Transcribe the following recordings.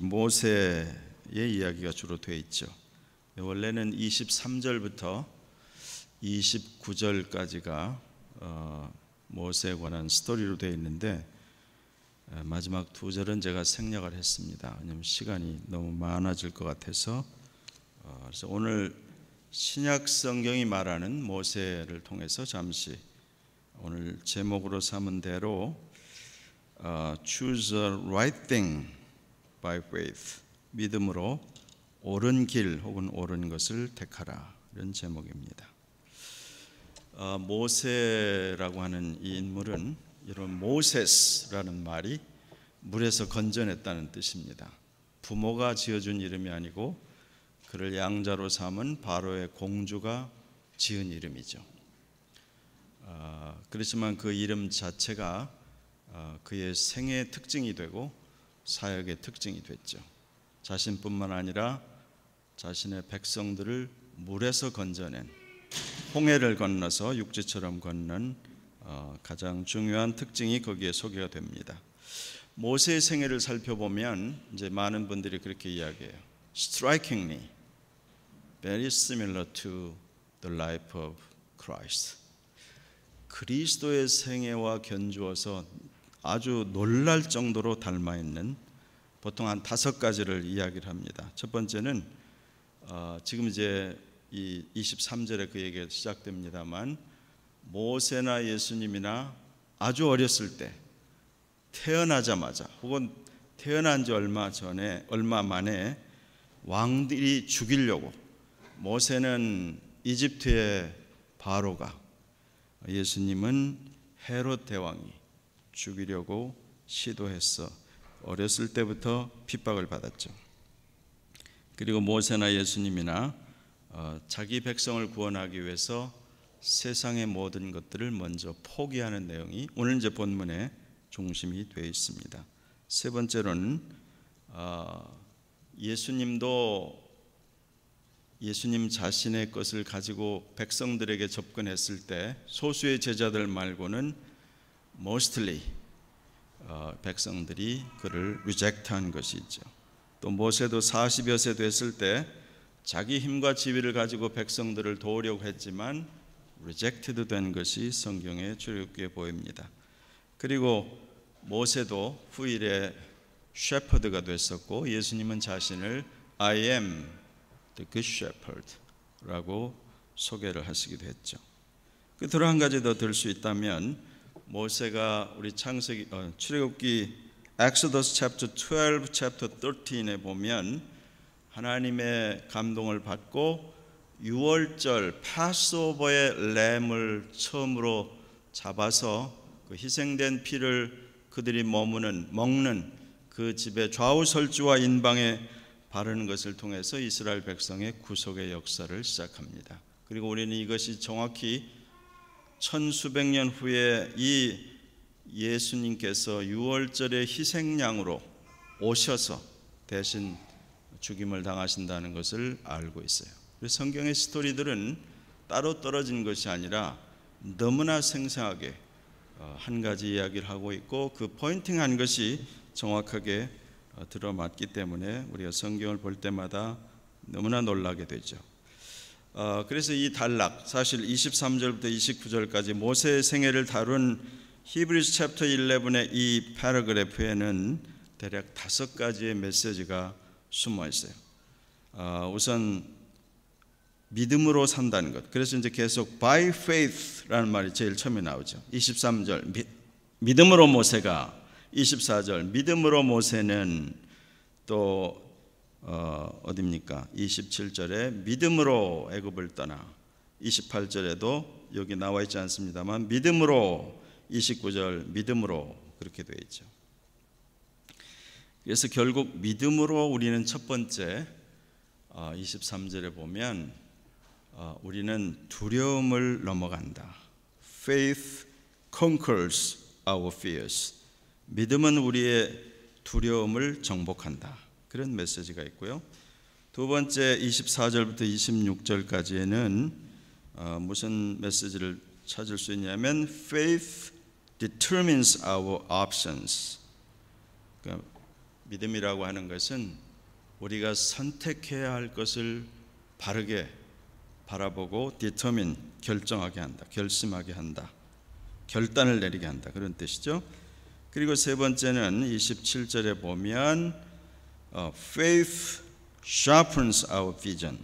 모세의 이야기가 주로 되어 있죠. 원래는 23절부터 29절까지가 모세에 관한 스토리로 되어 있는데 마지막 두 절은 제가 생략을 했습니다. 왜냐하면 시간이 너무 많아질 것 같아서. 그래서 오늘 신약 성경이 말하는 모세를 통해서 잠시 오늘 제목으로 삼은 대로 Choose the right thing by faith, 믿음으로 옳은 길 혹은 옳은 것을 택하라, 이런 제목입니다. 모세라고 하는 이 인물은 이런 모세스라는 말이 물에서 건져냈다는 뜻입니다. 부모가 지어준 이름이 아니고 그를 양자로 삼은 바로의 공주가 지은 이름이죠. 그렇지만 그 이름 자체가 그의 생애의 특징이 되고 사역의 특징이 됐죠. 자신뿐만 아니라 자신의 백성들을 물에서 건져낸, 홍해를 건너서 육지처럼 건넌 가장 중요한 특징이 거기에 소개가 됩니다. 모세의 생애를 살펴보면 이제 많은 분들이 그렇게 이야기해요. Strikingly very similar to the life of Christ. 그리스도의 생애와 견주어서 아주 놀랄 정도로 닮아 있는, 보통 한 5가지를 이야기를 합니다. 첫 번째는 지금 이제 이 23절에 그 얘기가 시작됩니다만, 모세나 예수님이나 아주 어렸을 때 태어나자마자 혹은 태어난 지 얼마 만에 왕들이 죽이려고, 모세는 이집트의 바로가, 예수님은 헤롯 대왕이 죽이려고 시도했어 어렸을 때부터 핍박을 받았죠. 그리고 모세나 예수님이나 자기 백성을 구원하기 위해서 세상의 모든 것들을 먼저 포기하는 내용이 오늘 이제 본문의 중심이 되어 있습니다. 세 번째로는 예수님 자신의 것을 가지고 백성들에게 접근했을 때 소수의 제자들 말고는 mostly 백성들이 그를 리젝트한 것이 있죠. 또 모세도 40여 세 됐을 때 자기 힘과 지위를 가지고 백성들을 도우려고 했지만 리젝티드 된 것이 성경의 출애굽기에 보입니다. 그리고 모세도 후일에 셰퍼드가 됐었고, 예수님은 자신을 I am the good shepherd 라고 소개를 하시기도 했죠. 끝으로 한 가지 더 들 수 있다면, 모세가 우리 출애굽기 Exodus chapter 12, chapter 13에 보면 하나님의 감동을 받고 6월절 파스오버의 램을 처음으로 잡아서 그 희생된 피를 그들이 먹는 그 집의 좌우설주와 인방에 바르는 것을 통해서 이스라엘 백성의 구속의 역사를 시작합니다. 그리고 우리는 이것이 정확히 천수백 년 후에 이 예수님께서 6월절의 희생양으로 오셔서 대신 죽임을 당하신다는 것을 알고 있어요. 그래서 성경의 스토리들은 따로 떨어진 것이 아니라 너무나 생생하게 한 가지 이야기를 하고 있고, 그 포인팅한 것이 정확하게 들어맞기 때문에 우리가 성경을 볼 때마다 너무나 놀라게 되죠. 그래서 이 단락, 사실 23절부터 29절까지 모세의 생애를 다룬 히브리서 챕터 11의 이 패러그래프에는 대략 5가지의 메시지가 숨어 있어요. 우선 믿음으로 산다는 것. 그래서 이제 계속 by faith라는 말이 제일 처음에 나오죠. 23절 믿음으로 모세가, 24절 믿음으로 모세는, 또 어디입니까? 27절에 믿음으로 애굽을 떠나, 28절에도 여기 나와 있지 않습니다만 믿음으로, 29절 믿음으로 그렇게 되어 있죠. 그래서 결국 믿음으로 우리는 첫 번째 23절에 보면 우리는 두려움을 넘어간다. Faith conquers our fears. 믿음은 우리의 두려움을 정복한다. 그런 메시지가 있고요. 두 번째 24절부터 26절까지에는 무슨 메시지를 찾을 수 있냐면 Faith determines our options. 그러니까 믿음이라고 하는 것은 우리가 선택해야 할 것을 바르게 바라보고 determine, 결정하게 한다, 결심하게 한다, 결단을 내리게 한다, 그런 뜻이죠. 그리고 세 번째는 27절에 보면 faith sharpens our vision.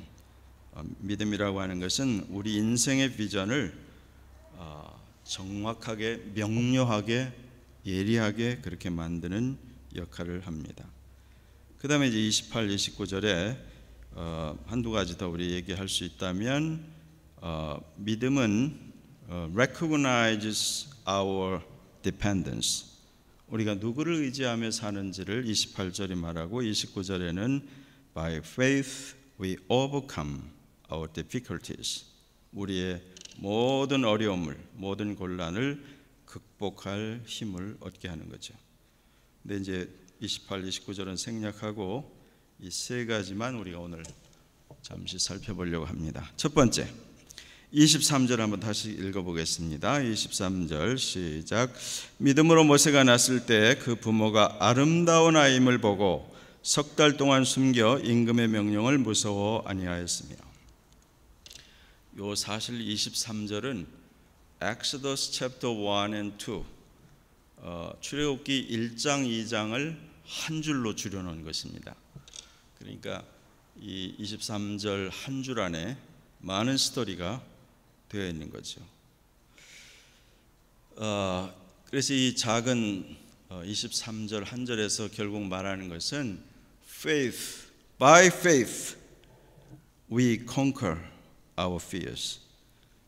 믿음이라고 하는 것은 우리 인생의 비전을 정확하게, 명료하게, 예리하게 그렇게 만드는 역할을 합니다. 그 다음에 이제 28, 29절에 한두 가지 더 우리 얘기할 수 있다면 믿음은 recognizes our dependence. 우리가 누구를 의지하며 사는지를 28절이 말하고 29절에는 by faith we overcome our difficulties. 우리의 모든 어려움을, 모든 곤란을 극복할 힘을 얻게 하는 거죠. 근데 이제 28, 29절은 생략하고 이 세 가지만 우리가 오늘 잠시 살펴보려고 합니다. 첫 번째, 23절 한번 다시 읽어보겠습니다. 23절 시작. 믿음으로 모세가 났을 때 그 부모가 아름다운 아임을 보고 석 달 동안 숨겨 임금의 명령을 무서워 아니하였으며. 요 사실 23절은 Exodus chapter 1 and 2 출애굽기 1장 2장을 한 줄로 줄여놓은 것입니다. 그러니까 이 23절 한 줄 안에 많은 스토리가 되어 있는 거죠. 그래서 이 작은 23절 한 절에서 결국 말하는 것은 faith, by faith we conquer our fears.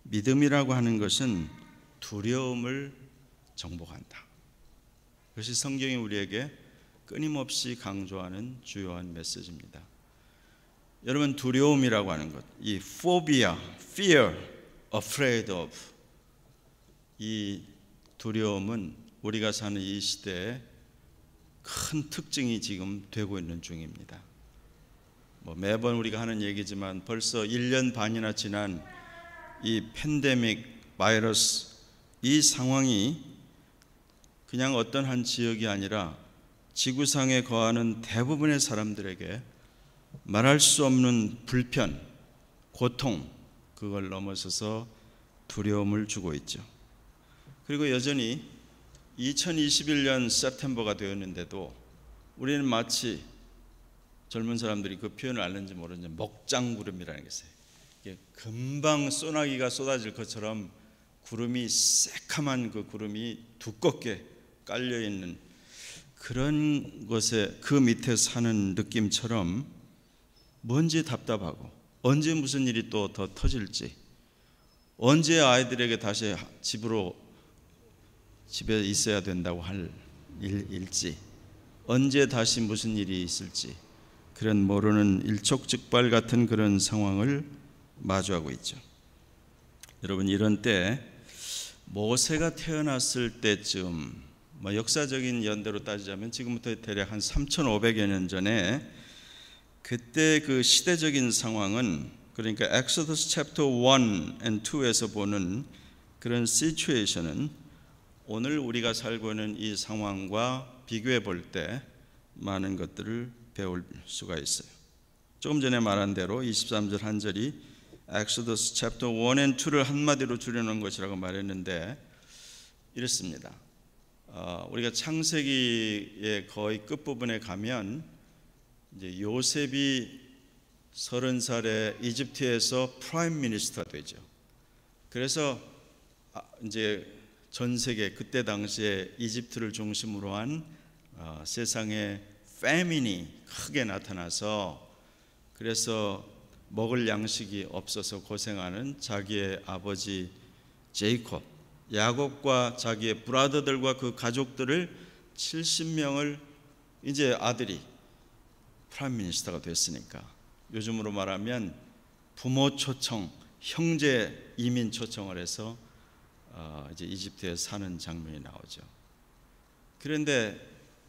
믿음이라고 하는 것은 두려움을 정복한다. 그것이 성경이 우리에게 끊임없이 강조하는 주요한 메시지입니다. 여러분, 두려움이라고 하는 것, 이 phobia, fear, afraid of, 이 두려움은 우리가 사는 이 시대에 큰 특징이 지금 되고 있는 중입니다. 매번 우리가 하는 얘기지만 벌써 1년 반이나 지난 이 팬데믹 바이러스, 이 상황이 그냥 어떤 한 지역이 아니라 지구상에 거하는 대부분의 사람들에게 말할 수 없는 불편, 고통, 그걸 넘어서서 두려움을 주고 있죠. 그리고 여전히 2021년 세프템버가 되었는데도 우리는 마치 젊은 사람들이 그 표현을 알는지 모르는지 먹장구름이라는 게 있어요. 이게 금방 소나기가 쏟아질 것처럼 구름이, 새카만 그 구름이 두껍게 깔려있는 그런 곳에, 그 밑에 사는 느낌처럼 뭔지 답답하고, 언제 무슨 일이 또 더 터질지, 언제 아이들에게 다시 집에 있어야 된다고 할 일일지, 언제 다시 무슨 일이 있을지, 그런 모르는 일촉즉발 같은 그런 상황을 마주하고 있죠. 여러분, 이런 때 모세가 태어났을 때쯤, 역사적인 연대로 따지자면 지금부터 대략 한 3,500여 년 전에, 그때 그 시대적인 상황은, 그러니까 Exodus chapter 1 and 2에서 보는 그런 시츄에이션은 오늘 우리가 살고 있는 이 상황과 비교해 볼 때 많은 것들을 배울 수가 있어요. 조금 전에 말한 대로 23절 한 절이 Exodus chapter 1 and 2를 한마디로 줄여놓은 것이라고 말했는데 이렇습니다. 우리가 창세기의 거의 끝부분에 가면 이제 요셉이 30살에 이집트에서 프라임 미니스터가 되죠. 그래서 이제 전 세계, 그때 당시에 이집트를 중심으로 한 세상에 패민이 크게 나타나서, 그래서 먹을 양식이 없어서 고생하는 자기의 아버지 제이콥, 야곱과 자기의 브라더들과 그 가족들을 70명을 이제 아들이 프라임 미니스터가 됐으니까, 요즘으로 말하면 부모 초청, 형제 이민 초청을 해서 이제 이집트에 사는 장면이 나오죠. 그런데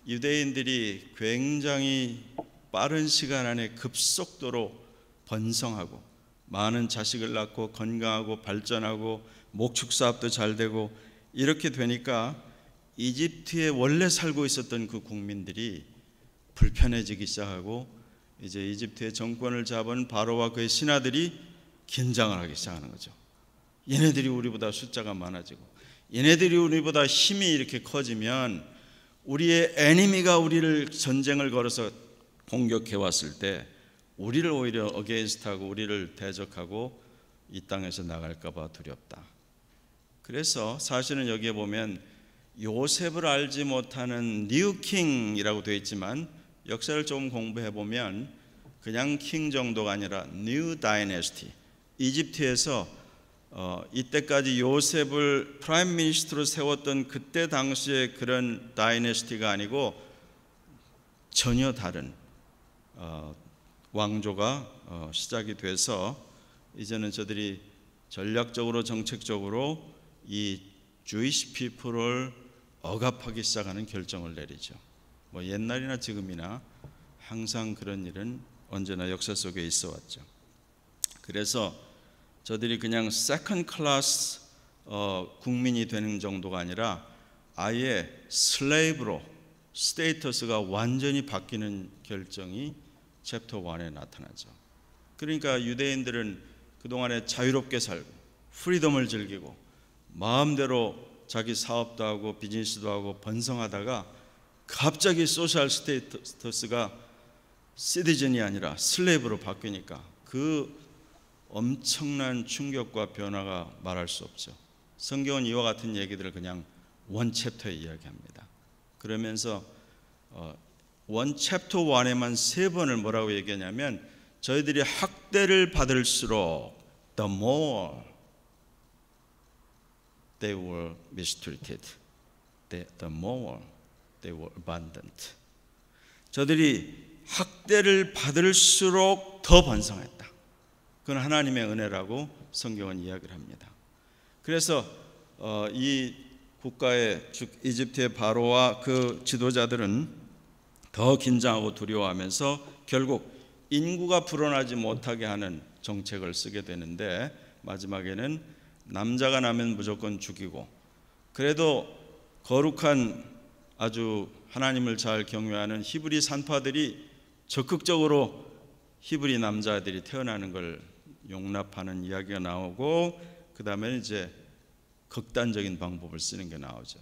유대인들이 굉장히 빠른 시간 안에 급속도로 번성하고 많은 자식을 낳고 건강하고 발전하고 목축 사업도 잘 되고, 이렇게 되니까 이집트에 원래 살고 있었던 그 국민들이 불편해지기 시작하고 이제 이집트의 정권을 잡은 바로와 그의 신하들이 긴장을 하기 시작하는 거죠. 얘네들이 우리보다 숫자가 많아지고 얘네들이 우리보다 힘이 이렇게 커지면 우리의 에니미가 우리를 전쟁을 걸어서 공격해 왔을 때 우리를 오히려 어게인스트하고 우리를 대적하고 이 땅에서 나갈까 봐 두렵다. 그래서 사실은 여기에 보면 요셉을 알지 못하는 뉴킹이라고 되어 있지만 역사를 좀 공부해 보면 그냥 킹 정도가 아니라 뉴 다이내스티, 이집트에서 이때까지 요셉을 프라임 미니스터로 세웠던 그때 당시에 그런 다이내스티가 아니고 전혀 다른 왕조가 시작이 돼서 이제는 저들이 전략적으로 정책적으로 이 주이시 피플을 억압하기 시작하는 결정을 내리죠. 뭐 옛날이나 지금이나 항상 그런 일은 언제나 역사 속에 있어 왔죠. 그래서 저들이 그냥 세컨드 클래스 국민이 되는 정도가 아니라 아예 슬레이브로 스테이터스가 완전히 바뀌는 결정이 챕터 1에 나타나죠. 그러니까 유대인들은 그동안에 자유롭게 살고 프리덤을 즐기고 마음대로 자기 사업도 하고 비즈니스도 하고 번성하다가 갑자기 소셜 스테이터스가 시티즌이 아니라 슬레이브로 바뀌니까 그 엄청난 충격과 변화가 말할 수 없죠. 성경은 이와 같은 얘기들을 그냥 원 챕터에 이야기합니다. 그러면서 원 챕터 1에만 3번을 뭐라고 얘기하냐면 저희들이 학대를 받을수록 the more they were mistreated, the more they were abandoned. 저들이 학대를 받을수록 더 번성했다. 그건 하나님의 은혜라고 성경은 이야기를 합니다. 그래서 이 국가의 즉 이집트의 바로와 그 지도자들은 더 긴장하고 두려워하면서 결국 인구가 불어나지 못하게 하는 정책을 쓰게 되는데 마지막에는 남자가 나면 무조건 죽이고 그래도 거룩한 아주 하나님을 잘 경외하는 히브리 산파들이 적극적으로 히브리 남자들이 태어나는 걸 용납하는 이야기가 나오고 그 다음에 이제 극단적인 방법을 쓰는 게 나오죠.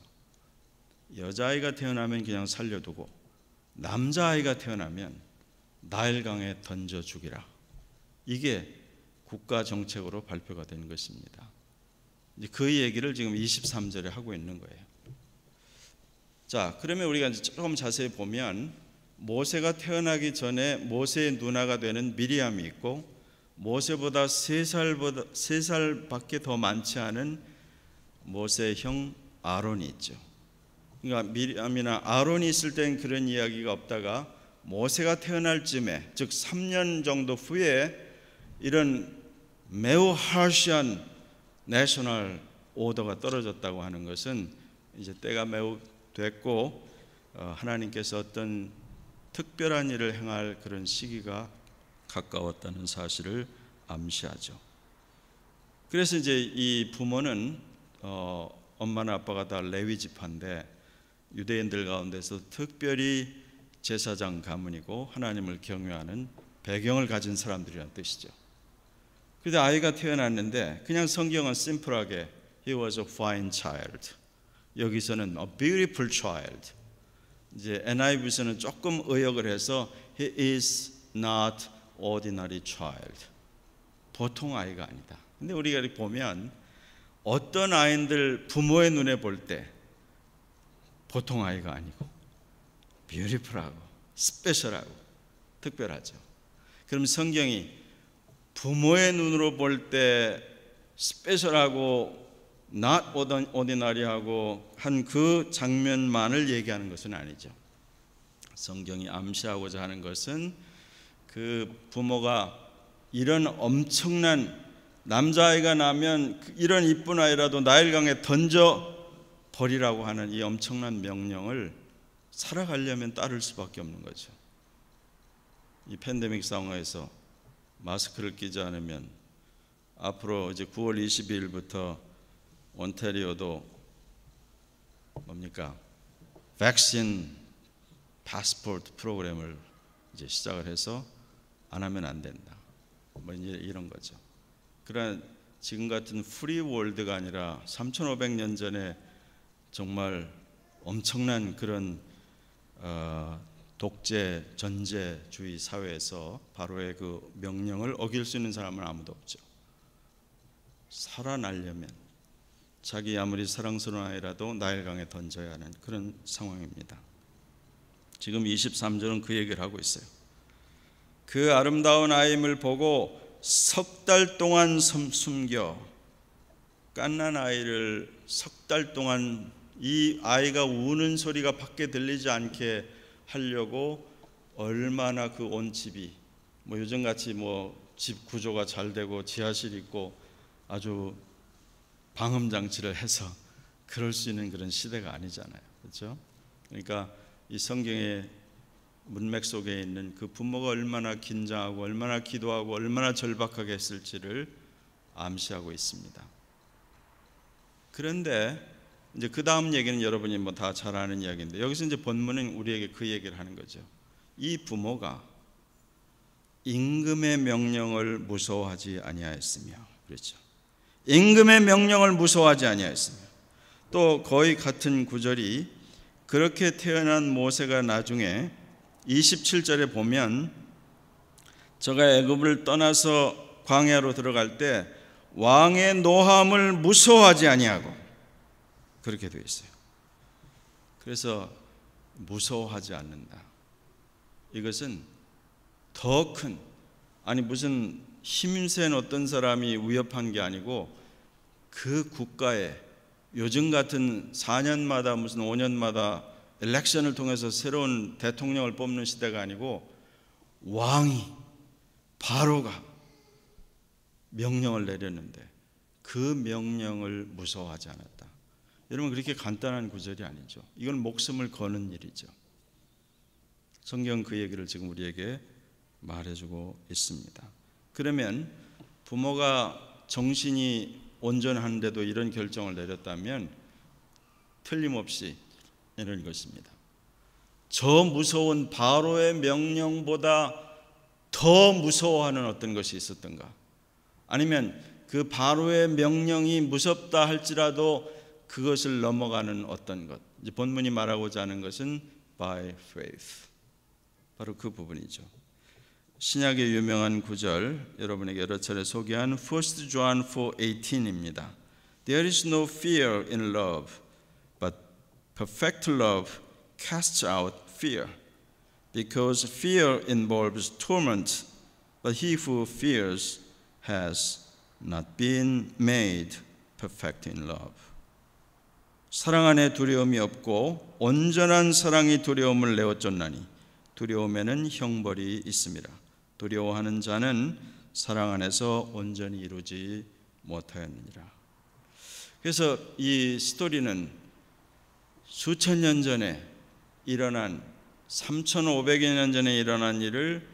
여자아이가 태어나면 그냥 살려두고 남자아이가 태어나면 나일강에 던져 죽이라. 이게 국가 정책으로 발표가 된 것입니다. 이제 그 얘기를 지금 23절에 하고 있는 거예요. 자, 그러면 우리가 이제 조금 자세히 보면 모세가 태어나기 전에 모세의 누나가 되는 미리암이 있고 모세보다 3살밖에 더 많지 않은 모세의 형 아론이 있죠. 그러니까 미리암이나 아론이 있을 땐 그런 이야기가 없다가 모세가 태어날 쯤에 즉 3년 정도 후에 이런 매우 하시한 내셔널 오더가 떨어졌다고 하는 것은 이제 때가 매우 됐고 하나님께서 어떤 특별한 일을 행할 그런 시기가 가까웠다는 사실을 암시하죠. 그래서 이제 이 부모는 엄마나 아빠가 다 레위 지파인데 유대인들 가운데서 특별히 제사장 가문이고 하나님을 경외하는 배경을 가진 사람들이라는 뜻이죠. 그런데 아이가 태어났는데 그냥 성경은 심플하게 He was a fine child. 여기서는 a beautiful child. 이제 NIV에서는 조금 의역을 해서 He is not ordinary child. 보통 아이가 아니다. 근데 우리가 이렇게 보면 어떤 아이들 부모의 눈에 볼 때 보통 아이가 아니고 beautiful하고 스페셜하고 특별하죠. 그럼 성경이 부모의 눈으로 볼 때 스페셜하고 not ordinary하고 한 그 장면만을 얘기하는 것은 아니죠. 성경이 암시하고자 하는 것은 그 부모가 이런 엄청난 남자아이가 나면 이런 이쁜 아이라도 나일강에 던져 버리라고 하는 이 엄청난 명령을 살아가려면 따를 수밖에 없는 거죠. 이 팬데믹 상황에서 마스크를 끼지 않으면 앞으로 이제 9월 22일부터 온타리오도 뭡니까? 백신 패스포트 프로그램을 이제 시작을 해서 안 하면 안 된다. 뭐 이런 거죠. 그러나 지금 같은 프리 월드가 아니라 3,500년 전에 정말 엄청난 그런 독재 전제주의 사회에서 바로의 그 명령을 어길 수 있는 사람은 아무도 없죠. 살아나려면 자기 아무리 사랑스러운 아이라도 나일강에 던져야 하는 그런 상황입니다. 지금 23절은 그 얘기를 하고 있어요. 그 아름다운 아임을 보고 석 달 동안 숨겨, 갓난 아이를 석 달 동안 이 아이가 우는 소리가 밖에 들리지 않게 하려고 얼마나 그 온 집이 뭐 요즘같이 뭐 집 구조가 잘 되고 지하실 있고 아주 방음 장치를 해서 그럴 수 있는 그런 시대가 아니잖아요. 그렇죠? 그러니까 이 성경의 문맥 속에 있는 그 부모가 얼마나 긴장하고 얼마나 기도하고 얼마나 절박하게 했을지를 암시하고 있습니다. 그런데 이제 그 다음 얘기는 여러분이 뭐 다 잘 아는 이야기인데, 여기서 이제 본문은 우리에게 그 얘기를 하는 거죠. 이 부모가 임금의 명령을 무서워하지 아니하였으며, 그렇죠. 임금의 명령을 무서워하지 아니하였으며, 또 거의 같은 구절이 그렇게 태어난 모세가 나중에 27절에 보면 저가 애굽을 떠나서 광야로 들어갈 때 왕의 노함을 무서워하지 아니하고, 그렇게 되어 있어요. 그래서 무서워하지 않는다. 이것은 더 큰, 아니 무슨 힘센 어떤 사람이 위협한 게 아니고 그 국가에 요즘 같은 4년마다 무슨 5년마다 엘렉션을 통해서 새로운 대통령을 뽑는 시대가 아니고 왕이, 바로가 명령을 내렸는데 그 명령을 무서워하지 않았다. 여러분, 그렇게 간단한 구절이 아니죠. 이건 목숨을 거는 일이죠. 성경 그 얘기를 지금 우리에게 말해주고 있습니다. 그러면 부모가 정신이 온전한데도 이런 결정을 내렸다면 틀림없이 이런 것입니다. 저 무서운 바로의 명령보다 더 무서워하는 어떤 것이 있었던가? 아니면 그 바로의 명령이 무섭다 할지라도 그것을 넘어가는 어떤 것, 이제 본문이 말하고자 하는 것은 by faith, 바로 그 부분이죠. 신약의 유명한 구절, 여러분에게 여러 차례 소개한 1 John 4:18입니다. There is no fear in love, but perfect love casts out fear, because fear involves torment, but he who fears has not been made perfect in love. 사랑 안에 두려움이 없고 온전한 사랑이 두려움을 내어쫓나니 두려움에는 형벌이 있습니다. 두려워하는 자는 사랑 안에서 온전히 이루지 못하였느니라. 그래서 이 스토리는 수천 년 전에 일어난 3,500여 년 전에 일어난 일을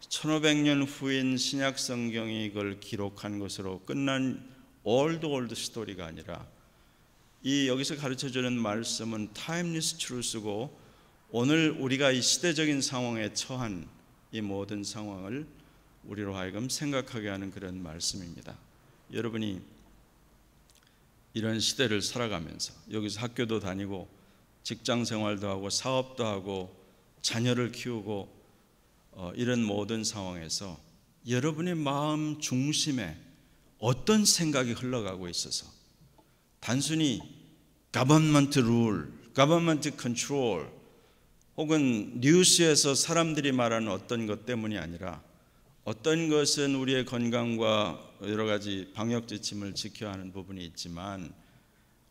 1,500년 후인 신약 성경이 이걸 기록한 것으로 끝난 올드 스토리가 아니라 이 여기서 가르쳐주는 말씀은 타임리스 트루스고 오늘 우리가 이 시대적인 상황에 처한 이 모든 상황을 우리로 하여금 생각하게 하는 그런 말씀입니다. 여러분이 이런 시대를 살아가면서 여기서 학교도 다니고 직장 생활도 하고 사업도 하고 자녀를 키우고 이런 모든 상황에서 여러분의 마음 중심에 어떤 생각이 흘러가고 있어서 단순히 government rule, government control 혹은 뉴스에서 사람들이 말하는 어떤 것 때문이 아니라 어떤 것은 우리의 건강과 여러 가지 방역 지침을 지켜야 하는 부분이 있지만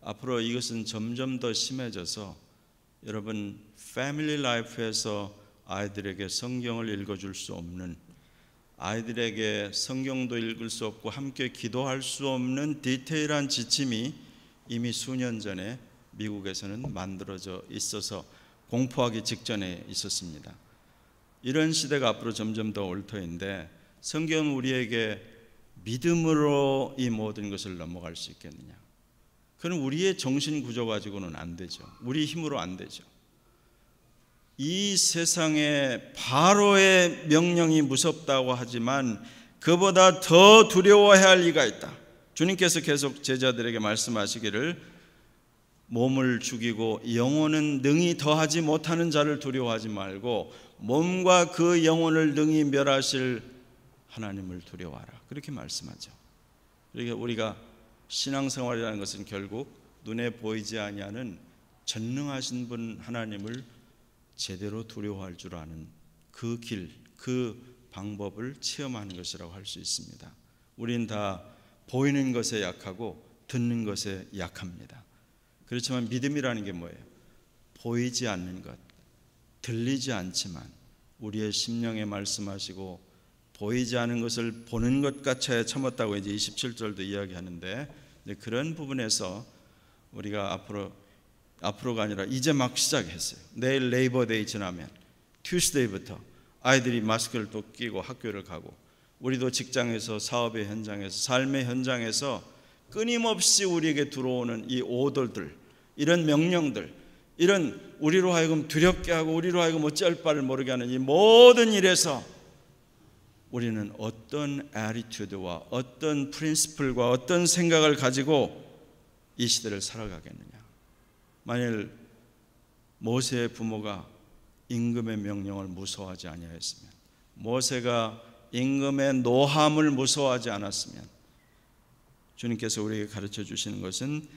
앞으로 이것은 점점 더 심해져서 여러분 패밀리 라이프에서 아이들에게 성경을 읽어줄 수 없는, 아이들에게 성경도 읽을 수 없고 함께 기도할 수 없는 디테일한 지침이 이미 수년 전에 미국에서는 만들어져 있어서 공포하기 직전에 있었습니다. 이런 시대가 앞으로 점점 더 올 터인데 성경은 우리에게 믿음으로 이 모든 것을 넘어갈 수 있겠느냐? 그건 우리의 정신 구조 가지고는 안 되죠. 우리 힘으로 안 되죠. 이 세상에 바로의 명령이 무섭다고 하지만 그보다 더 두려워해야 할 이가 있다. 주님께서 계속 제자들에게 말씀하시기를 몸을 죽이고 영혼은 능히 더하지 못하는 자를 두려워하지 말고 몸과 그 영혼을 능히 멸하실 하나님을 두려워하라. 그렇게 말씀하죠. 그러니까 우리가 신앙생활이라는 것은 결국 눈에 보이지 아니하는 전능하신 분 하나님을 제대로 두려워할 줄 아는 그 길, 그 방법을 체험하는 것이라고 할 수 있습니다. 우린 다 보이는 것에 약하고 듣는 것에 약합니다. 그렇지만 믿음이라는 게 뭐예요? 보이지 않는 것, 들리지 않지만 우리의 심령에 말씀하시고 보이지 않은 것을 보는 것 같이 참았다고 이제 27절도 이야기하는데, 그런 부분에서 우리가 앞으로가 아니라 이제 막 시작했어요. 내일 레이버데이 지나면 튜스데이부터 아이들이 마스크를 또 끼고 학교를 가고, 우리도 직장에서, 사업의 현장에서, 삶의 현장에서 끊임없이 우리에게 들어오는 이 오더들, 이런 명령들, 이런 우리로 하여금 두렵게 하고 우리로 하여금 어찌할 바를 모르게 하는 이 모든 일에서 우리는 어떤 애티튜드와 어떤 프린시플과 어떤 생각을 가지고 이 시대를 살아가겠느냐. 만일 모세의 부모가 임금의 명령을 무서워하지 아니하였으면, 모세가 임금의 노함을 무서워하지 않았으면, 주님께서 우리에게 가르쳐 주시는 것은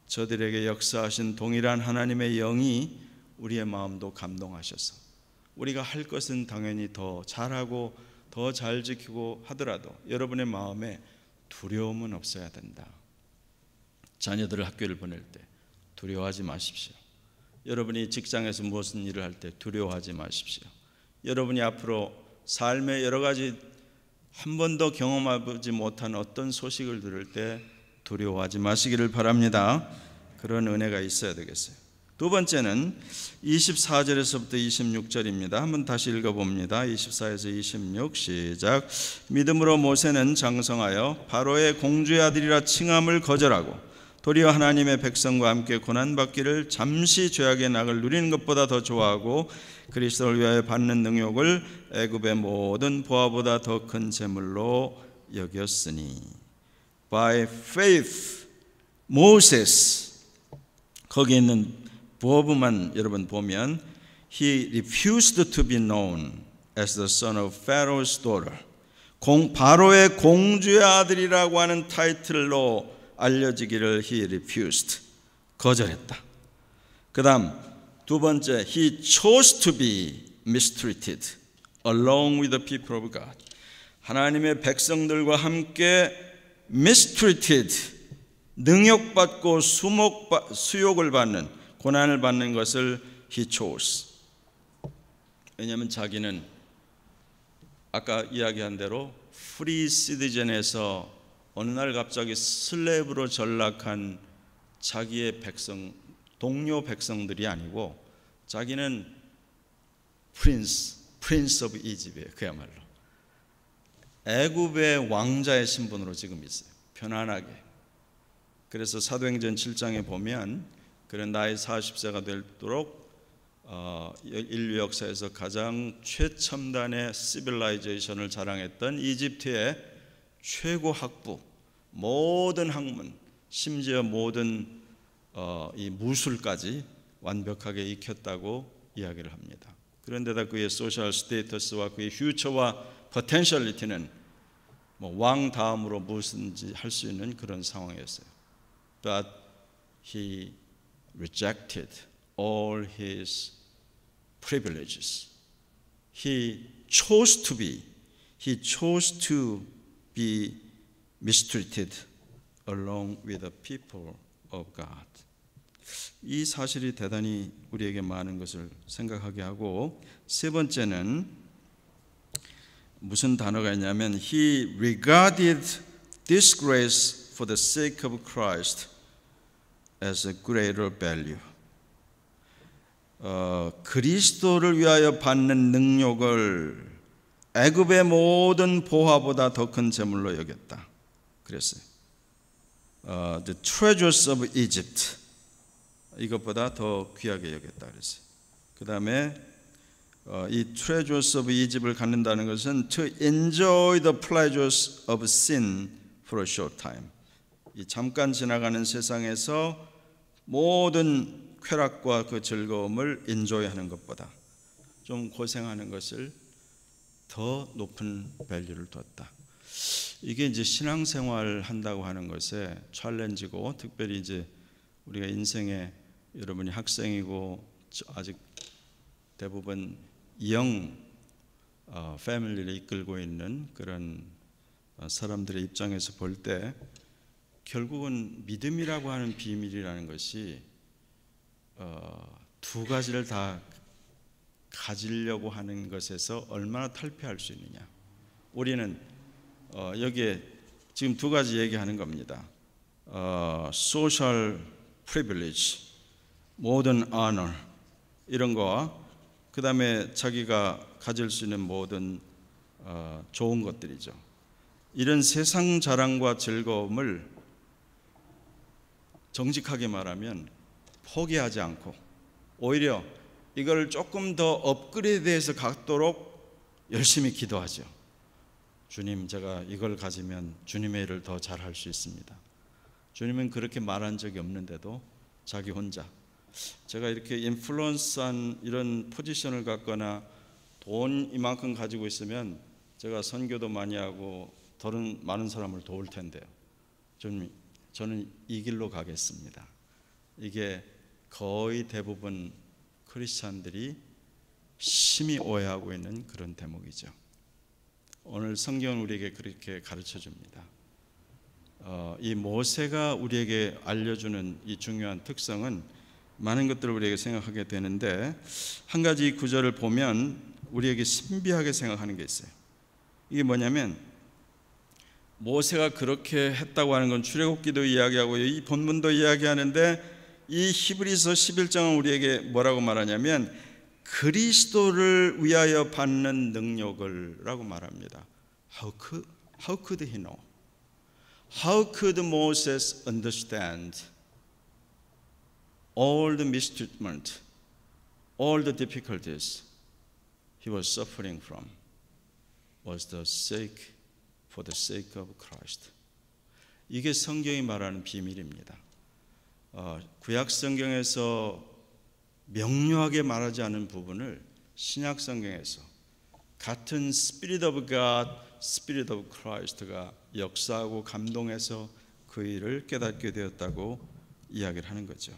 저들에게 역사하신 동일한 하나님의 영이 우리의 마음도 감동하셔서 우리가 할 것은 당연히 더 잘하고 더 잘 지키고 하더라도 여러분의 마음에 두려움은 없어야 된다. 자녀들을 학교를 보낼 때 두려워하지 마십시오. 여러분이 직장에서 무슨 일을 할 때 두려워하지 마십시오. 여러분이 앞으로 삶의 여러 가지 한 번도 경험하지 못한 어떤 소식을 들을 때 두려워하지 마시기를 바랍니다. 그런 은혜가 있어야 되겠어요. 두 번째는 24절에서부터 26절입니다. 한번 다시 읽어봅니다. 24에서 26 시작. 믿음으로 모세는 장성하여 바로의 공주의 아들이라 칭함을 거절하고 도리어 하나님의 백성과 함께 고난받기를 잠시 죄악의 낙을 누리는 것보다 더 좋아하고 그리스도를 위하여 받는 능욕을 애굽의 모든 보화보다 더 큰 재물로 여겼으니. By faith, Moses, 거기에 있는 버브만 여러분 보면 He refused to be known as the son of Pharaoh's daughter. 바로의 공주의 아들이라고 하는 타이틀로 알려지기를 He refused, 거절했다. 그 다음 두 번째, He chose to be mistreated along with the people of God. 하나님의 백성들과 함께 mistreated, 능욕받고 수욕을 받는, 고난을 받는 것을 He chose. 왜냐하면 자기는 아까 이야기한 대로 프리 시티즌에서 어느 날 갑자기 슬레이브로 전락한 자기의 백성, 동료 백성들이 아니고 자기는 프린스 오브 이집트예요. 그야말로 애굽의 왕자의 신분으로 지금 있어요. 편안하게. 그래서 사도행전 7장에 보면 그런 나이 40세가 되도록 인류 역사에서 가장 최첨단의 시빌라이제이션을 자랑했던 이집트의 최고 학부, 모든 학문, 심지어 모든 이 무술까지 완벽하게 익혔다고 이야기를 합니다. 그런데다 그의 소셜 스테이터스와 그의 퓨처와 포텐셜리티는 왕 다음으로 무엇인지 할 수 있는 그런 상황이었어요. But he rejected all his privileges. He chose to be mistreated along with the people of God. 이 사실이 대단히 우리에게 많은 것을 생각하게 하고, 세 번째는 무슨 단어가 있냐면 He regarded disgrace for the sake of Christ as a greater value. 그리스도를 위하여 받는 능욕을 애굽의 모든 보화보다 더 큰 재물로 여겼다. 그랬어요. The treasures of Egypt, 이것보다 더 귀하게 여겼다 그랬어요. 그 다음에 이 treasures of Egypt을 갖는다는 것은 to enjoy the pleasures of sin for a short time. 이 잠깐 지나가는 세상에서 모든 쾌락과 그 즐거움을 인조이하는 것보다 좀 고생하는 것을 더 높은 밸류를 뒀다. 이게 이제 신앙생활 한다고 하는 것에 챌린지고, 특별히 이제 우리가 인생에 여러분이 학생이고 아직 대부분 영 패밀리를 이끌고 있는 그런 사람들의 입장에서 볼 때 결국은 믿음이라고 하는 비밀이라는 것이 두 가지를 다 가지려고 하는 것에서 얼마나 탈피할 수 있느냐. 우리는 여기에 지금 두 가지 얘기하는 겁니다. social privilege, 모든 honor 이런 거와 그 다음에 자기가 가질 수 있는 모든 좋은 것들이죠. 이런 세상 자랑과 즐거움을 정직하게 말하면 포기하지 않고 오히려 이걸 조금 더 업그레이드해서 갖도록 열심히 기도하죠. 주님, 제가 이걸 가지면 주님의 일을 더 잘할 수 있습니다. 주님은 그렇게 말한 적이 없는데도 자기 혼자, 제가 이렇게 인플루언스한 이런 포지션을 갖거나 돈 이만큼 가지고 있으면 제가 선교도 많이 하고 다른 많은 사람을 도울 텐데요. 저는 이 길로 가겠습니다. 이게 거의 대부분 크리스찬들이 심히 오해하고 있는 그런 대목이죠. 오늘 성경은 우리에게 그렇게 가르쳐 줍니다. 이 모세가 우리에게 알려주는 이 중요한 특성은 많은 것들을 우리에게 생각하게 되는데, 한 가지 구절을 보면 우리에게 신비하게 생각하는 게 있어요. 이게 뭐냐면, 모세가 그렇게 했다고 하는 건 출애굽기도 이야기하고 이 본문도 이야기하는데, 이 히브리서 11장은 우리에게 뭐라고 말하냐면 그리스도를 위하여 받는 능력을 라고 말합니다. How could he know? How could Moses understand all the mistreatment, all the difficulties he was suffering from was for the sake of Christ. 이게 성경이 말하는 비밀입니다. 구약 성경에서 명료하게 말하지 않은 부분을 신약 성경에서 같은 Spirit of God, Spirit of Christ가 역사하고 감동해서 그 일을 깨닫게 되었다고 이야기를 하는 거죠.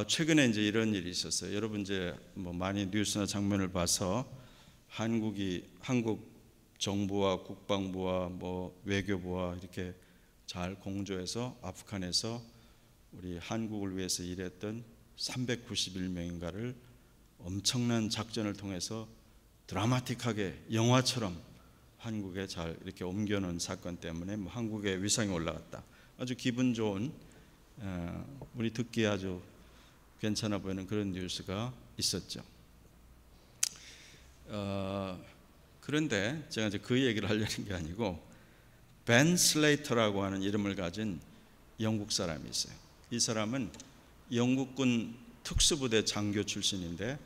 최근에 이제 이런 일이 있었어요. 여러분 이제 뭐 많이 뉴스나 장면을 봐서 한국 정부와 국방부와 뭐 외교부와 이렇게 잘 공조해서 아프간에서 우리 한국을 위해서 일했던 391명인가를 엄청난 작전을 통해서 드라마틱하게 영화처럼 한국에 잘 이렇게 옮겨놓은 사건 때문에 뭐 한국의 위상이 올라갔다. 아주 기분 좋은, 우리 듣기에 아주 괜찮아 보이는 그런 뉴스가 있었죠. 그런데 제가 이제 그 얘기를 하려는 게 아니고, 벤 슬레이터라고 하는 이름을 가진 영국 사람이 있어요. 이 사람은 영국군 특수부대 장교 출신인데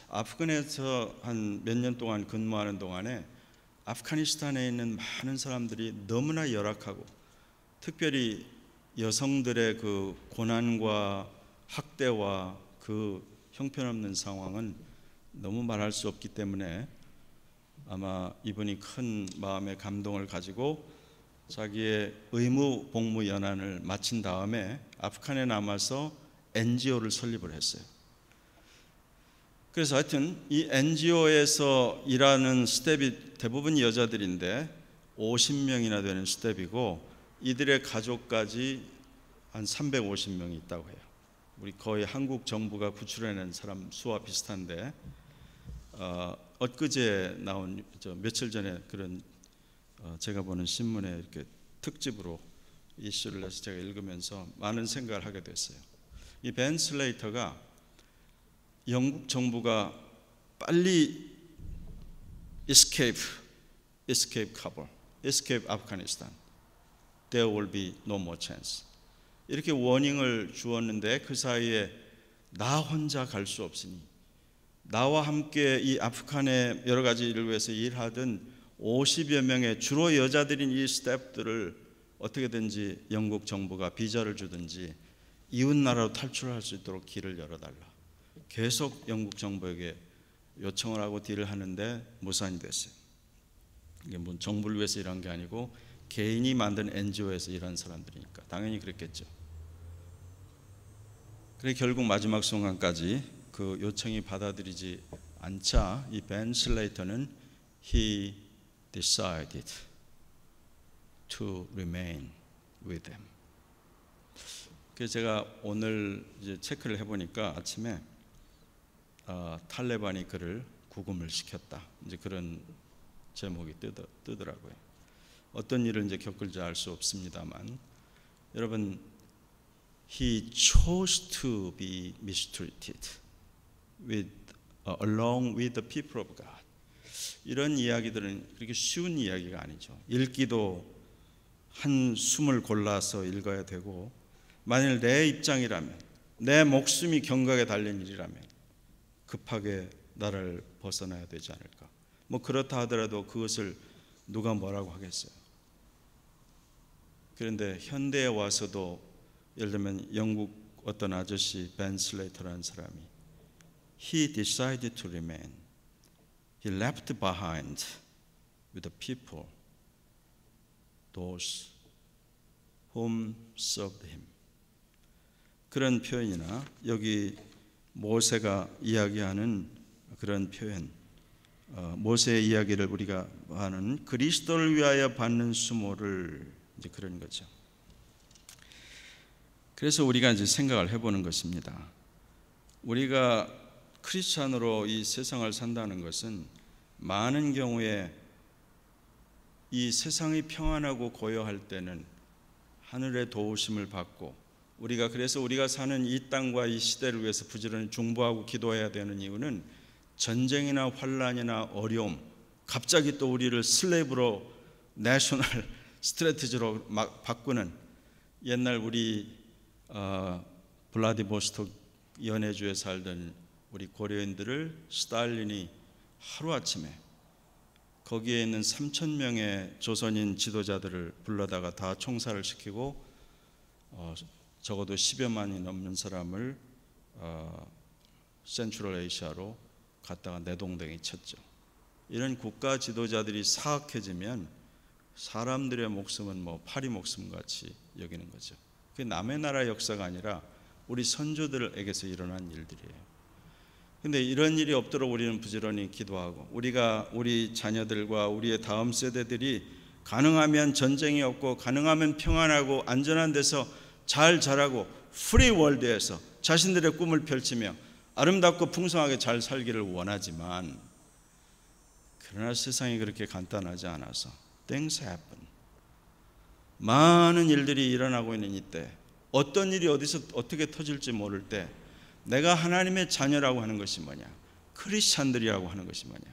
아프간에서 한 몇 년 동안 근무하는 동안에 아프가니스탄에 있는 많은 사람들이 너무나 열악하고, 특별히 여성들의 그 고난과 학대와 그 형편없는 상황은 너무 말할 수 없기 때문에 아마 이분이 큰 마음의 감동을 가지고 자기의 의무 복무 연한을 마친 다음에 아프간에 남아서 NGO를 설립을 했어요. 그래서 하여튼 이 NGO에서 일하는 스텝이 대부분 여자들인데 50명이나 되는 스텝이고, 이들의 가족까지 한 350명이 있다고 해요. 우리 거의 한국 정부가 구출해낸 사람 수와 비슷한데, 엊그제 나온 며칠 전에 그런 제가 보는 신문에 이렇게 특집으로 이슈를 해서 제가 읽으면서 많은 생각을 하게 됐어요. 이 벤 슬레이터가 영국 정부가 빨리 escape Kabul, escape Afghanistan, there will be no more chance, 이렇게 워닝을 주었는데 그 사이에 나 혼자 갈 수 없으니 나와 함께 이 아프간의 여러 가지 일을 위해서 일하던 50여 명의 주로 여자들인 이 스태프들을 어떻게든지 영국 정부가 비자를 주든지 이웃 나라로 탈출할 수 있도록 길을 열어달라. 계속 영국 정부에게 요청을 하고 딜을 하는데 무산이 됐어요. 이게 뭐 정부를 위해서 일한 게 아니고 개인이 만든 NGO에서 일한 사람들이니까 당연히 그랬겠죠. 그래 결국 마지막 순간까지 그 요청이 받아들이지 않자 이 벤 슬레이터는 he decided to remain with them. 그래서 제가 오늘 이제 체크를 해보니까 아침에 탈레반이 그를 구금을 시켰다. 이제 그런 제목이 뜨더라고요. 어떤 일을 이제 겪을지 알 수 없습니다만, 여러분, he chose to be mistreated along with the people of God. 이런 이야기들은 그렇게 쉬운 이야기가 아니죠. 읽기도 한 숨을 골라서 읽어야 되고, 만일 내 입장이라면, 내 목숨이 경각에 달린 일이라면 급하게 나를 벗어나야 되지 않을까. 뭐 그렇다 하더라도 그것을 누가 뭐라고 하겠어요. 그런데 현대에 와서도 예를 들면 영국 어떤 아저씨 벤 슬레이터라는 사람이 he decided to remain. He left behind with the people, those whom served him. 그런 표현이나 여기 모세가 이야기하는 그런 표현, 모세의 이야기를 우리가 하는 그리스도를 위하여 받는 수모를 이제 그런 거죠. 그래서 우리가 이제 생각을 해보는 것입니다. 우리가 크리스찬으로 이 세상을 산다는 것은 많은 경우에 이 세상이 평안하고 고요할 때는 하늘의 도우심을 받고 그래서 우리가 사는 이 땅과 이 시대를 위해서 부지런히 중보하고 기도해야 되는 이유는 전쟁이나 환란이나 어려움, 갑자기 또 우리를 슬레이브로 내셔널 스트래티지로 막 바꾸는 옛날 우리 블라디보스톡 연해주에 살던 우리 고려인들을 스탈린이 하루아침에 거기에 있는 3,000명의 조선인 지도자들을 불러다가 다 총살을 시키고 적어도 10여만이 넘는 사람을 센트럴 아시아로 갔다가 내동댕이 쳤죠. 이런 국가 지도자들이 사악해지면 사람들의 목숨은 뭐 파리 목숨같이 여기는 거죠. 그게 남의 나라 역사가 아니라 우리 선조들에게서 일어난 일들이에요. 근데 이런 일이 없도록 우리는 부지런히 기도하고 우리가 우리 자녀들과 우리의 다음 세대들이 가능하면 전쟁이 없고 가능하면 평안하고 안전한 데서 잘 자라고 프리 월드에서 자신들의 꿈을 펼치며 아름답고 풍성하게 잘 살기를 원하지만, 그러나 세상이 그렇게 간단하지 않아서 things happen. 많은 일들이 일어나고 있는 이때, 어떤 일이 어디서 어떻게 터질지 모를 때 내가 하나님의 자녀라고 하는 것이 뭐냐, 크리스찬들이라고 하는 것이 뭐냐,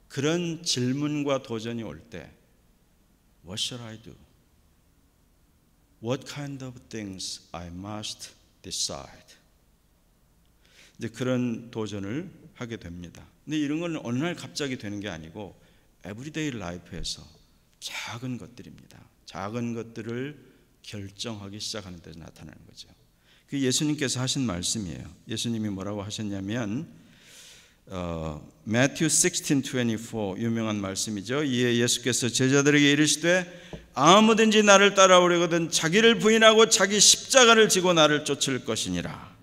그런 질문과 도전이 올 때 What shall I do? What kind of things I must decide? 이제 그런 도전을 하게 됩니다. 근데 이런 건 어느 날 갑자기 되는 게 아니고 에브리데이 라이프에서 작은 것들입니다. 작은 것들을 결정하기 시작하는 데 나타나는 거죠. 그 예수님께서 하신 말씀이에요. 예수님이 뭐라고 하셨냐면 Matthew 16:24 유명한 말씀이죠. 이에 예수께서 제자들에게 이르시되 아무든지 나를 따라오려거든 자기를 부인하고 자기 십자가를 지고 나를 쫓을 것이니라.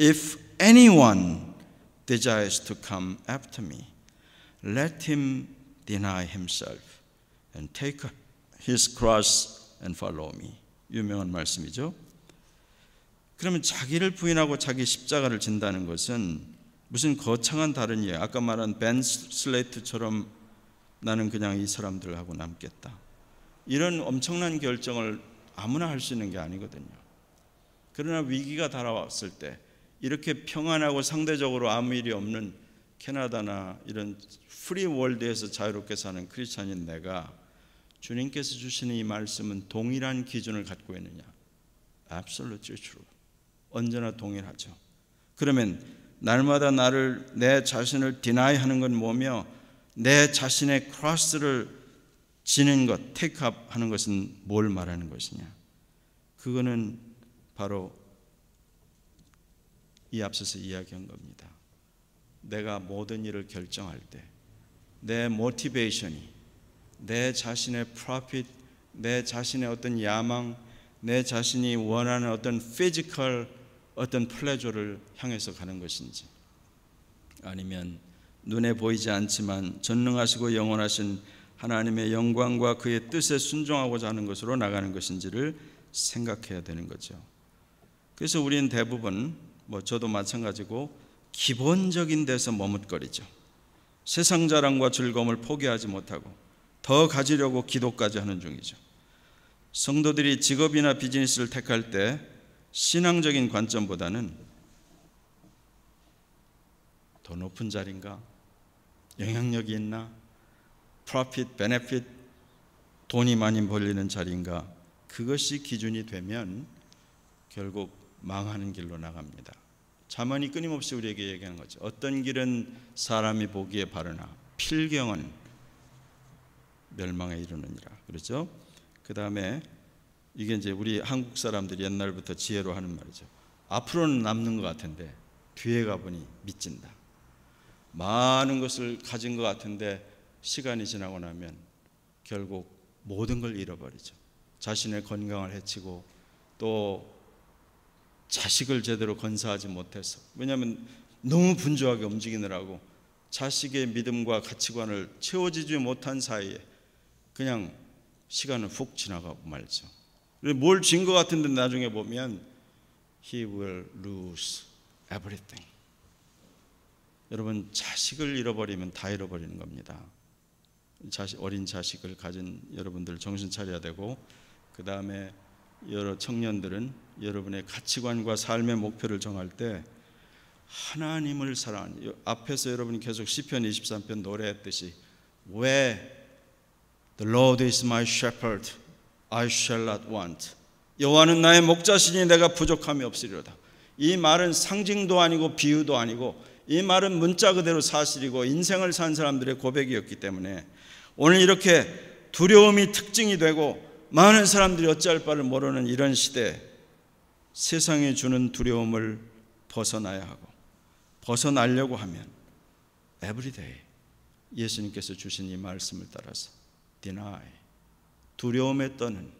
If anyone desires to come after me, let him deny himself and take his cross and follow me. 유명한 말씀이죠. 그러면 자기를 부인하고 자기 십자가를 진다는 것은 무슨 거창한 다른 이야기, 아까 말한 벤 슬레이트처럼 나는 그냥 이 사람들하고 남겠다, 이런 엄청난 결정을 아무나 할 수 있는 게 아니거든요. 그러나 위기가 달아왔을 때 이렇게 평안하고 상대적으로 아무 일이 없는 캐나다나 이런 프리 월드에서 자유롭게 사는 크리스찬인 내가 주님께서 주시는 이 말씀은 동일한 기준을 갖고 있느냐? Absolutely true. 언제나 동일하죠. 그러면 날마다 내 자신을 디나이하는 건 뭐며 내 자신의 크로스를 지는 것, 테이크업 하는 것은 뭘 말하는 것이냐? 그거는 바로 이 앞서서 이야기한 겁니다. 내가 모든 일을 결정할 때 내 모티베이션이 내 자신의 프로핏, 내 자신의 어떤 야망, 내 자신이 원하는 어떤 피지컬 어떤 플레저를 향해서 가는 것인지, 아니면 눈에 보이지 않지만 전능하시고 영원하신 하나님의 영광과 그의 뜻에 순종하고자 하는 것으로 나가는 것인지를 생각해야 되는 거죠. 그래서 우리는 대부분, 저도 마찬가지고 기본적인 데서 머뭇거리죠. 세상 자랑과 즐거움을 포기하지 못하고 더 가지려고 기도까지 하는 중이죠. 성도들이 직업이나 비즈니스를 택할 때 신앙적인 관점보다는 더 높은 자리인가? 영향력이 있나? 프로핏, 베네핏, 돈이 많이 벌리는 자리인가? 그것이 기준이 되면 결국 망하는 길로 나갑니다. 잠언이 끊임없이 우리에게 얘기하는 거죠. 어떤 길은 사람이 보기에 바르나 필경은 멸망에 이르느니라. 그렇죠? 그 다음에 이게 이제 우리 한국 사람들이 옛날부터 지혜로 하는 말이죠. 앞으로는 남는 것 같은데 뒤에 가보니 미친다. 많은 것을 가진 것 같은데 시간이 지나고 나면 결국 모든 걸 잃어버리죠. 자신의 건강을 해치고 또 자식을 제대로 건사하지 못해서, 왜냐하면 너무 분주하게 움직이느라고 자식의 믿음과 가치관을 채워지지 못한 사이에 그냥 시간은 훅 지나가고 말죠. 뭘 쥔 것 같은데 나중에 보면 He will lose everything. 여러분, 자식을 잃어버리면 다 잃어버리는 겁니다. 어린 자식을 가진 여러분들 정신 차려야 되고, 그 다음에 여러 청년들은 여러분의 가치관과 삶의 목표를 정할 때 하나님을 사랑하는, 앞에서 여러분이 계속 시편 23편 노래했듯이 왜 The Lord is my shepherd, I shall not want. 여호와는 나의 목자시니 내가 부족함이 없으리로다. 이 말은 상징도 아니고 비유도 아니고 이 말은 문자 그대로 사실이고 인생을 산 사람들의 고백이었기 때문에 오늘 이렇게 두려움이 특징이 되고 많은 사람들이 어찌할 바를 모르는 이런 시대, 세상이 주는 두려움을 벗어나야 하고, 벗어나려고 하면 everyday 예수님께서 주신 이 말씀을 따라서 deny, 두려움에 떠는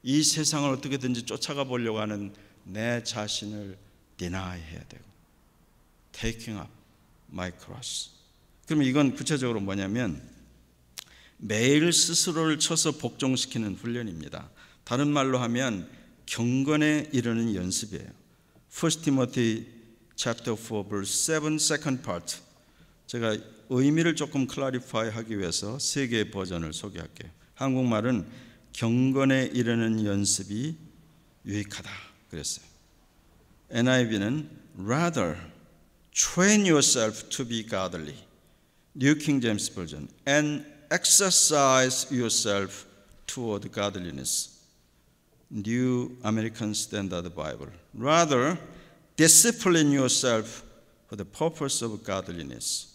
이 세상을 어떻게든지 쫓아가 보려고 하는 내 자신을 deny 해야 되고, taking up my cross. 그러면 이건 구체적으로 뭐냐면 매일 스스로를 쳐서 복종시키는 훈련입니다. 다른 말로 하면 경건에 이르는 연습이에요. 1 Timothy chapter 4 verse 7 second part. 제가 의미를 조금 클래리파이 하기 위해서 세 개의 버전을 소개할게요. 한국말은 경건에 이르는 연습이 유익하다 그랬어요. NIV는 rather train yourself to be godly. New King James Version and exercise yourself toward godliness. New American Standard Bible. Rather discipline yourself for the purpose of godliness.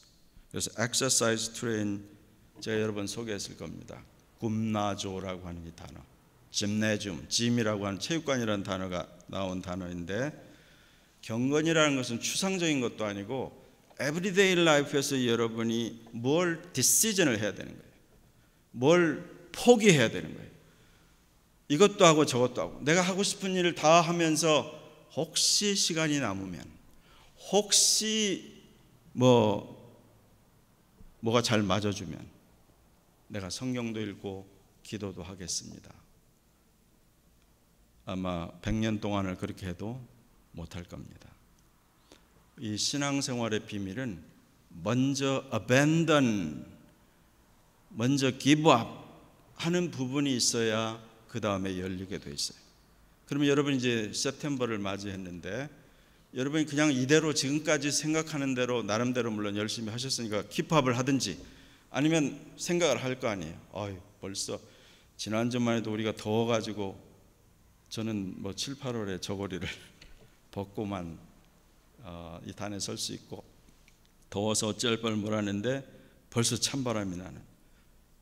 그래서 exercise, train, 제가 여러 번 소개했을 겁니다. 굼나조라고 하는 이 단어, 짐네줌, 짐이라고 하는 체육관이라는 단어가 나온 단어인데, 경건이라는 것은 추상적인 것도 아니고 에브리데이 라이프에서 여러분이 뭘 디시전을 해야 되는 거예요. 뭘 포기해야 되는 거예요. 이것도 하고 저것도 하고 내가 하고 싶은 일을 다 하면서 혹시 시간이 남으면, 혹시 뭐가 잘 맞아주면 내가 성경도 읽고 기도도 하겠습니다. 아마 100년 동안을 그렇게 해도 못할 겁니다. 이 신앙생활의 비밀은 먼저 abandon, 먼저 give up 하는 부분이 있어야 그 다음에 열리게 돼 있어요. 그러면 여러분 이제 september를 맞이했는데, 여러분이 그냥 이대로 지금까지 생각하는 대로 나름대로 물론 열심히 하셨으니까 킵업을 하든지 아니면 생각을 할 거 아니에요. 벌써 지난주만 해도 우리가 더워가지고 저는 7, 8월에 저고리를 벗고만 이 단에 설 수 있고 더워서 어쩔 뻔 못하는데 벌써 찬바람이 나는,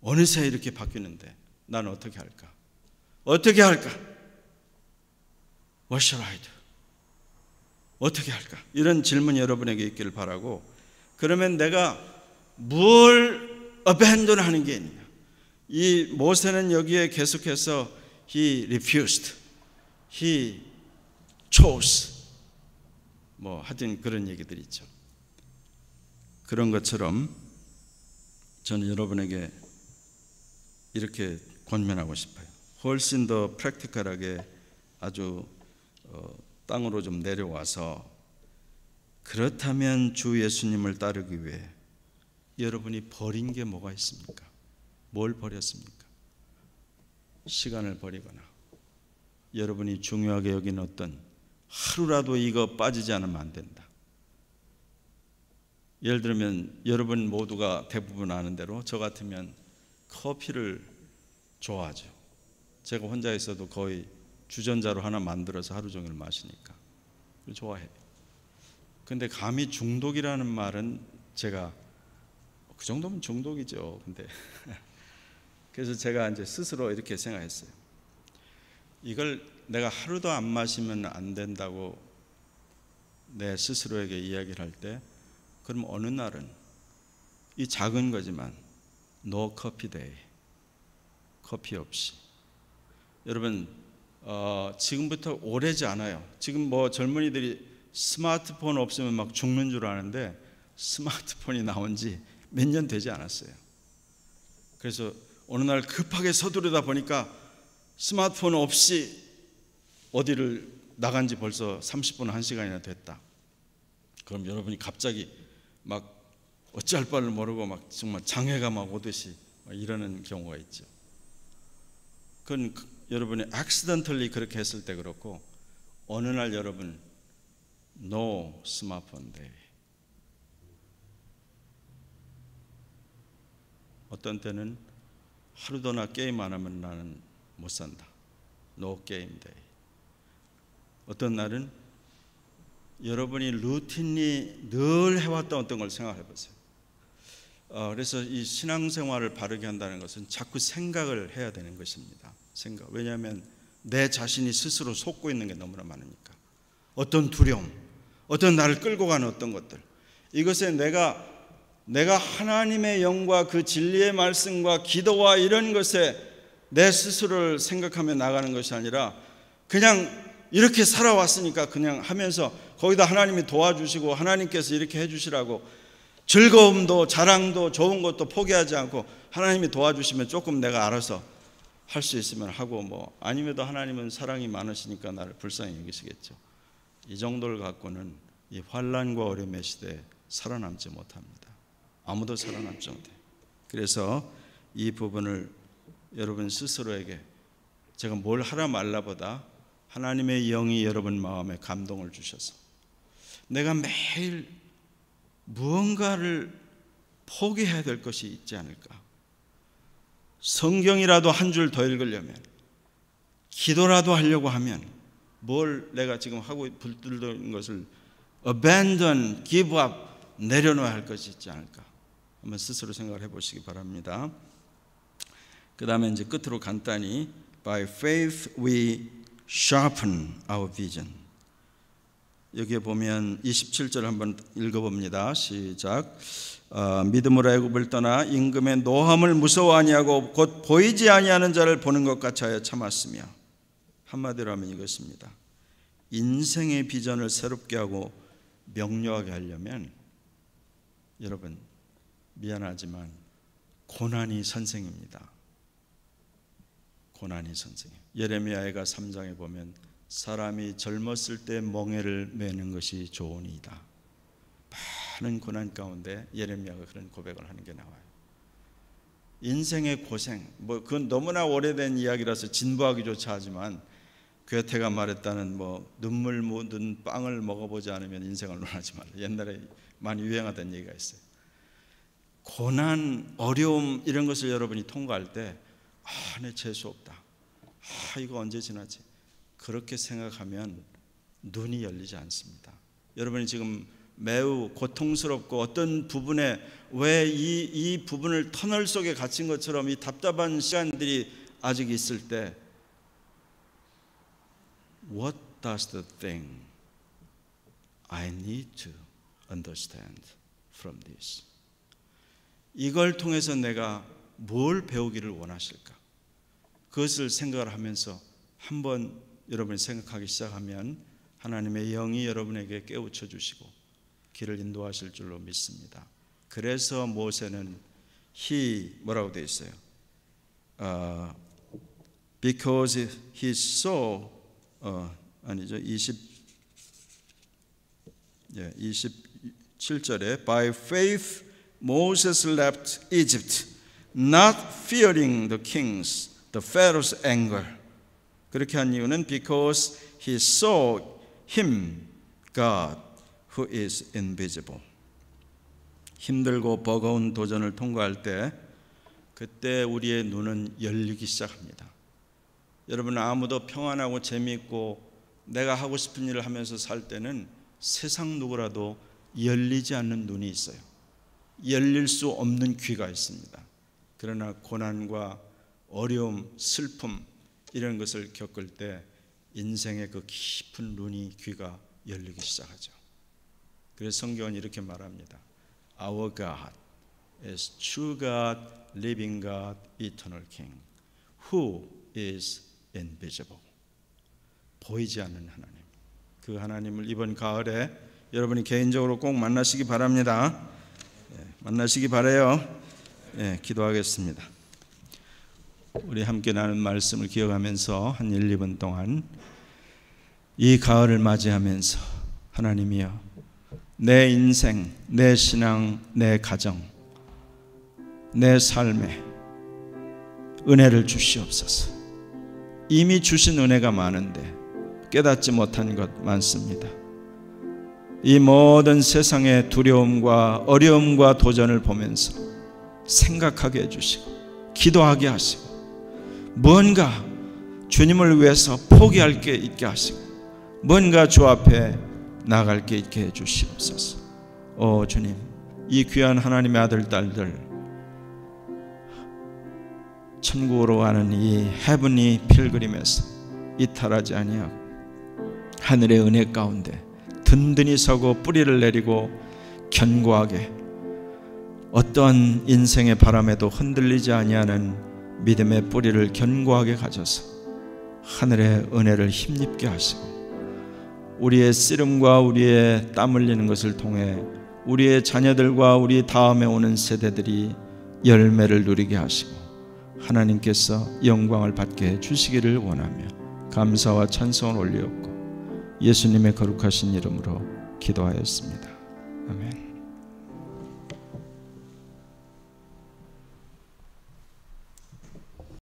어느새 이렇게 바뀌는데 나는 어떻게 할까? 어떻게 할까? What shall I do? 어떻게 할까? 이런 질문이 여러분에게 있기를 바라고, 그러면 내가 뭘 abandon 하는 게 있느냐? 이 모세는 여기에 계속해서 he refused, he chose, 뭐 하여튼 그런 얘기들이 있죠. 그런 것처럼 저는 여러분에게 이렇게 권면하고 싶어요. 훨씬 더 프랙티컬하게 아주 땅으로 좀 내려와서, 그렇다면 주 예수님을 따르기 위해 여러분이 버린 게 뭐가 있습니까? 뭘 버렸습니까? 시간을 버리거나 여러분이 중요하게 여기는 어떤, 하루라도 이거 빠지지 않으면 안 된다. 예를 들면 여러분 모두가 대부분 아는 대로 저 같으면 커피를 좋아하죠. 제가 혼자 있어도 거의 주전자로 하나 만들어서 하루 종일 마시니까 좋아해요. 근데 감히 중독이라는 말은 제가 그 정도면 중독이죠. 근데 그래서 제가 이제 스스로 이렇게 생각했어요. 이걸 내가 하루도 안 마시면 안 된다고 내 스스로에게 이야기를 할 때, 그럼 어느 날은 이 작은 거지만 no coffee day, 커피 없이. 여러분 지금부터 오래지 않아요. 지금 뭐 젊은이들이 스마트폰 없으면 막 죽는 줄 아는데 스마트폰이 나온 지 몇 년 되지 않았어요. 그래서 어느 날 급하게 서두르다 보니까 스마트폰 없이 어디를 나간 지 벌써 30분, 1시간이나 됐다. 그럼 여러분이 갑자기 막 어찌할 바를 모르고 막 정말 장애가 막 오듯이 이러는 경우가 있죠. 그건 여러분이 accidentally 그렇게 했을 때 그렇고, 어느 날 여러분 no smartphone day, 어떤 때는 하루도 나 게임 안 하면 나는 못 산다, no game day. 어떤 날은 여러분이 루틴이 늘 해왔던 어떤 걸 생각해 보세요. 그래서 이 신앙생활을 바르게 한다는 것은 자꾸 생각을 해야 되는 것입니다. 생각. 왜냐하면 내 자신이 스스로 속고 있는 게 너무나 많으니까. 어떤 두려움, 어떤 나를 끌고 가는 어떤 것들, 이것에 내가 하나님의 영과 그 진리의 말씀과 기도와 이런 것에 내 스스로를 생각하며 나가는 것이 아니라, 그냥 이렇게 살아왔으니까 그냥 하면서 거기다 하나님이 도와주시고 하나님께서 이렇게 해주시라고 즐거움도 자랑도 좋은 것도 포기하지 않고 하나님이 도와주시면 조금 내가 알아서 할 수 있으면 하고, 뭐 아님에도 하나님은 사랑이 많으시니까 나를 불쌍히 여기시겠죠. 이 정도를 갖고는 이 환난과 어려움의 시대에 살아남지 못합니다. 아무도 살아남지 못해요. 그래서 이 부분을 여러분 스스로에게, 제가 뭘 하라 말라보다 하나님의 영이 여러분 마음에 감동을 주셔서 내가 매일 무언가를 포기해야 될 것이 있지 않을까. 성경이라도 한 줄 더 읽으려면, 기도라도 하려고 하면 뭘 내가 지금 하고 붙들던 것을 abandon, give up, 내려놓아야 할 것이 있지 않을까. 한번 스스로 생각을 해보시기 바랍니다. 그 다음에 이제 끝으로 간단히 By faith we sharpen our vision. 여기에 보면 27절 한번 읽어봅니다. 시작. 믿음으로 애굽을 떠나 임금의 노함을 무서워 아니하고 곧 보이지 아니하는 자를 보는 것 같이 하여 참았으며, 한마디로 하면 이것입니다. 인생의 비전을 새롭게 하고 명료하게 하려면 여러분 미안하지만 고난이 선생입니다. 고난이 선생. 예레미야가 3장에 보면 사람이 젊었을 때 멍에를 매는 것이 좋으니이다. 많은 고난 가운데 예레미야가 그런 고백을 하는 게 나와요. 인생의 고생, 뭐 그건 너무나 오래된 이야기라서 진부하기조차 하지만 괴테가 말했다는 뭐 눈물 묻은 빵을 먹어보지 않으면 인생을 논하지 말라. 옛날에 많이 유행하던 얘기가 있어요. 고난, 어려움 이런 것을 여러분이 통과할 때 내 재수 없다. 이거 언제 지나지? 그렇게 생각하면 눈이 열리지 않습니다. 여러분이 지금 매우 고통스럽고 어떤 부분에 왜 이 부분을 터널 속에 갇힌 것처럼 이 답답한 시간들이 아직 있을 때 What does the thing I need to understand from this? 이걸 통해서 내가 뭘 배우기를 원하실까? 그것을 생각을 하면서 한번 여러분이 생각하기 시작하면 하나님의 영이 여러분에게 깨우쳐 주시고 길을 인도하실 줄로 믿습니다. 그래서 모세는 뭐라고 되어 있어요? Because he saw 아니죠. 27절에 By faith Moses left Egypt, not fearing the kings, the Pharaoh's anger. 그렇게 한 이유는 because he saw him, God, who is invisible. 힘들고 버거운 도전을 통과할 때 그때 우리의 눈은 열리기 시작합니다. 여러분, 아무도 평안하고 재미있고 내가 하고 싶은 일을 하면서 살 때는 세상 누구라도 열리지 않는 눈이 있어요. 열릴 수 없는 귀가 있습니다. 그러나 고난과 어려움, 슬픔 이런 것을 겪을 때 인생의 그 깊은 눈이, 귀가 열리기 시작하죠. 그래서 성경은 이렇게 말합니다. Our God is true God, living God, eternal King, who is invisible. 보이지 않는 하나님. 그 하나님을 이번 가을에 여러분이 개인적으로 꼭 만나시기 바랍니다. 만나시기 바라요. 기도하겠습니다. 우리 함께 나눈 말씀을 기억하면서 한 1, 2분 동안 이 가을을 맞이하면서 하나님이여, 내 인생, 내 신앙, 내 가정, 내 삶에 은혜를 주시옵소서. 이미 주신 은혜가 많은데 깨닫지 못한 것 많습니다. 이 모든 세상의 두려움과 어려움과 도전을 보면서 생각하게 해주시고 기도하게 하시고 뭔가 주님을 위해서 포기할 게 있게 하시고 뭔가 주 앞에 나갈 게 있게 해주시옵소서. 오 주님, 이 귀한 하나님의 아들 딸들 천국으로 가는 이 헤븐리 필그림에서 이탈하지 아니하고 하늘의 은혜 가운데 든든히 서고 뿌리를 내리고 견고하게 어떤 인생의 바람에도 흔들리지 아니하는 믿음의 뿌리를 견고하게 가져서 하늘의 은혜를 힘입게 하시고 우리의 씨름과 우리의 땀 흘리는 것을 통해 우리의 자녀들과 우리 다음에 오는 세대들이 열매를 누리게 하시고 하나님께서 영광을 받게 해주시기를 원하며 감사와 찬송을 올리옵고 예수님의 거룩하신 이름으로 기도하였습니다. 아멘.